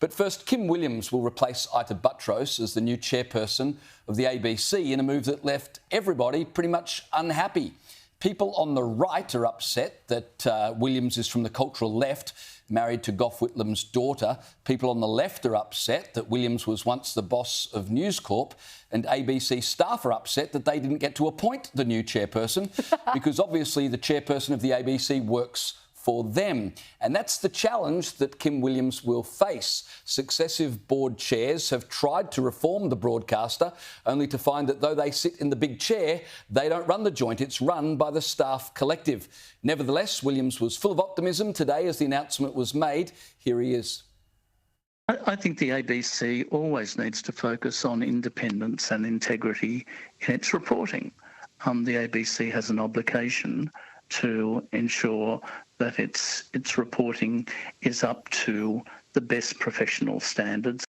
But first, Kim Williams will replace Ita Buttrose as the new chairperson of the ABC in a move that left everybody pretty much unhappy. People on the right are upset that Williams is from the cultural left, married to Gough Whitlam's daughter. People on the left are upset that Williams was once the boss of News Corp, and ABC staff are upset that they didn't get to appoint the new chairperson because obviously the chairperson of the ABC works for them. And that's the challenge that Kim Williams will face. Successive board chairs have tried to reform the broadcaster, only to find that though they sit in the big chair, they don't run the joint. It's run by the staff collective. Nevertheless, Williams was full of optimism today as the announcement was made. Here he is. I think the ABC always needs to focus on independence and integrity in its reporting. The ABC has an obligation to ensure that its reporting is up to the best professional standards.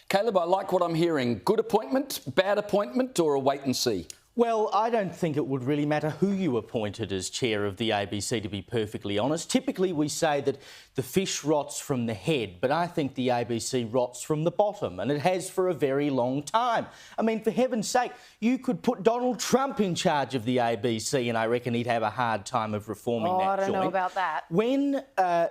Caleb, I like what I'm hearing. Good appointment, bad appointment, or a wait and see? Well, I don't think it would really matter who you appointed as chair of the ABC, to be perfectly honest. Typically, we say that the fish rots from the head, but I think the ABC rots from the bottom, and it has for a very long time. I mean, for heaven's sake, you could put Donald Trump in charge of the ABC, and I reckon he'd have a hard time of reforming that joint. I don't know about that. When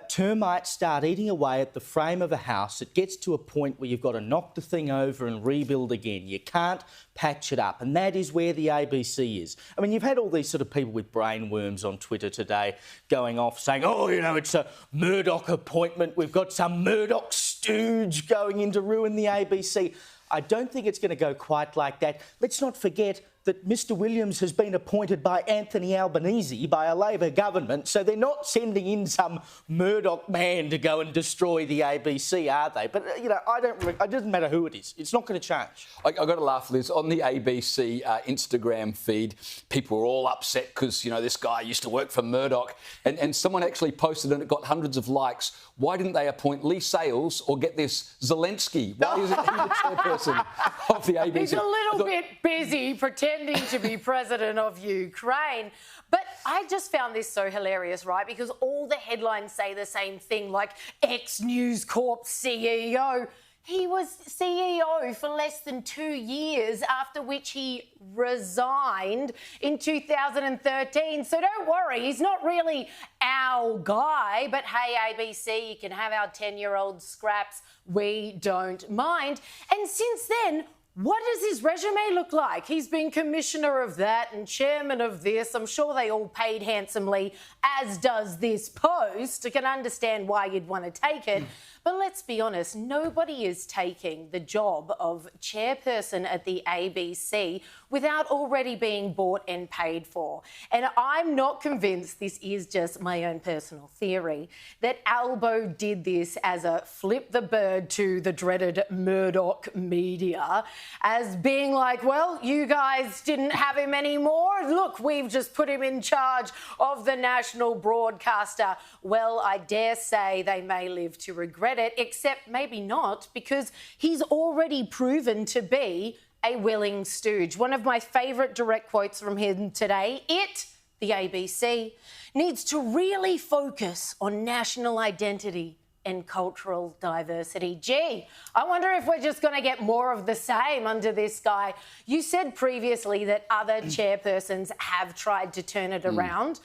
termites start eating away at the frame of a house, it gets to a point where you've got to knock the thing over and rebuild again. You can't patch it up, and that is where the ABC is. I mean, you've had all these sort of people with brainworms on Twitter today going off saying, oh, you know, it's a Murdoch appointment. We've got some Murdoch stooge going in to ruin the ABC. I don't think it's going to go quite like that. Let's not forget that Mr Williams has been appointed by Anthony Albanese, by a Labor government, so they're not sending in some Murdoch man to go and destroy the ABC, are they? But, you know, it doesn't matter who it is. It's not going to change. I got to laugh, Liz. On the ABC Instagram feed, people were all upset because, you know, this guy used to work for Murdoch, and someone actually posted and it got hundreds of likes. Why didn't they appoint Lee Sales or get this Zelensky? Why isn't he the chairperson of the ABC? He's a little bit busy pretending to be president of Ukraine. But I just found this so hilarious, right? Because all the headlines say the same thing, like ex-News Corp CEO. He was CEO for less than 2 years, after which he resigned in 2013. So don't worry, he's not really our guy. But hey, ABC, you can have our 10-year-old scraps. We don't mind. And since then, what does his resume look like? He's been commissioner of that and chairman of this. I'm sure they all paid handsomely, as does this post. I can understand why you'd want to take it. But let's be honest, nobody is taking the job of chairperson at the ABC without already being bought and paid for. And I'm not convinced, this is just my own personal theory, that Albo did this as a flip the bird to the dreaded Murdoch media, as being like, well, you guys didn't have him anymore. Look, we've just put him in charge of the national broadcaster. Well, I dare say they may live to regret it, except maybe not, because he's already proven to be a willing stooge. One of my favourite direct quotes from him today, the ABC, needs to really focus on national identity and cultural diversity. Gee, I wonder if we're just going to get more of the same under this guy. You said previously that other chairpersons have tried to turn it around.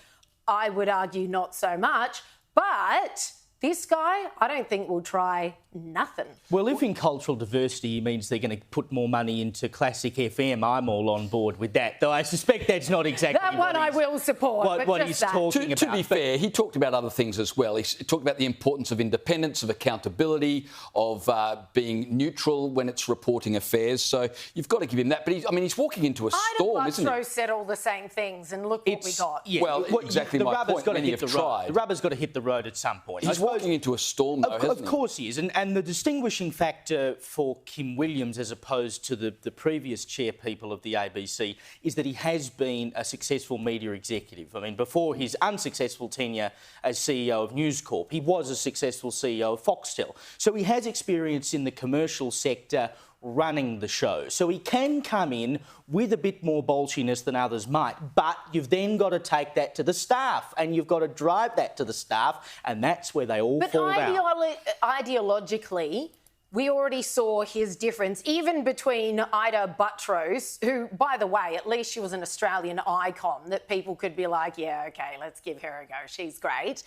I would argue not so much, but this guy, I don't think will try nothing. Well, if in cultural diversity means they're going to put more money into Classic FM, I'm all on board with that, though I suspect that's not exactly that one I will support. What he's talking about. To be fair, he talked about other things as well. He talked about the importance of independence, of accountability, of being neutral when it's reporting affairs. So you've got to give him that. But he's walking into a storm, isn't he? Ida Buttrose said all the same things, and look what we got. Yeah, well, exactly my point. Many have tried. The rubber's got to hit the road at some point. He's walking into a storm, though, hasn't he? Of course he is. And the distinguishing factor for Kim Williams, as opposed to the previous chair people of the ABC, is that he has been a successful media executive. I mean, before his unsuccessful tenure as CEO of News Corp, he was a successful CEO of Foxtel. So he has experience in the commercial sector running the show. So he can come in with a bit more bolshiness than others might, but you've then got to take that to the staff and you've got to drive that to the staff, and that's where they all fall down. But ideologically, we already saw his difference, even between Ida Buttrose, who, by the way, at least she was an Australian icon that people could be like, yeah, OK, let's give her a go. She's great.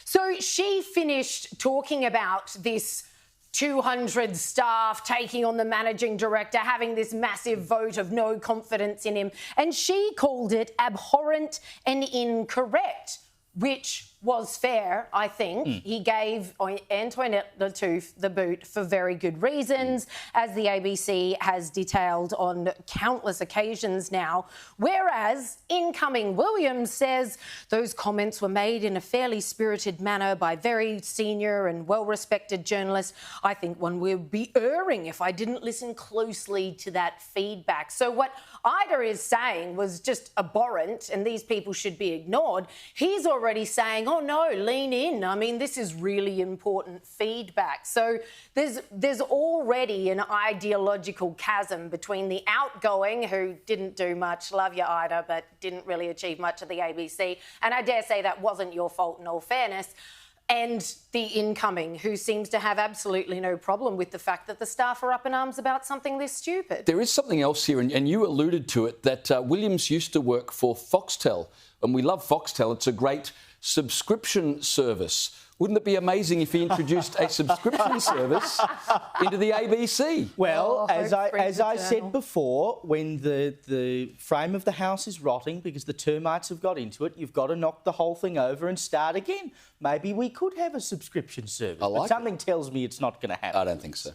So she finished talking about this 200 staff taking on the managing director, having this massive vote of no confidence in him. And she called it abhorrent and incorrect, which was fair, I think. He gave Antoinette Lattouf the boot for very good reasons, as the ABC has detailed on countless occasions now. Whereas incoming Williams says those comments were made in a fairly spirited manner by very senior and well-respected journalists. I think one would be erring if I didn't listen closely to that feedback. So what Ida is saying was just abhorrent and these people should be ignored. He's already saying, oh no, lean in. I mean, this is really important feedback. So there's already an ideological chasm between the outgoing, who didn't do much, love you, Ida, but didn't really achieve much at the ABC. And I dare say that wasn't your fault in all fairness. And the incoming, who seems to have absolutely no problem with the fact that the staff are up in arms about something this stupid. There is something else here, and you alluded to it, that Williams used to work for Foxtel, and we love Foxtel. It's a great subscription service. Wouldn't it be amazing if he introduced a subscription service into the ABC? Well, as I said before, when the frame of the house is rotting because the termites have got into it, you've got to knock the whole thing over and start again. Maybe we could have a subscription service, but something tells me it's not going to happen. I don't think so.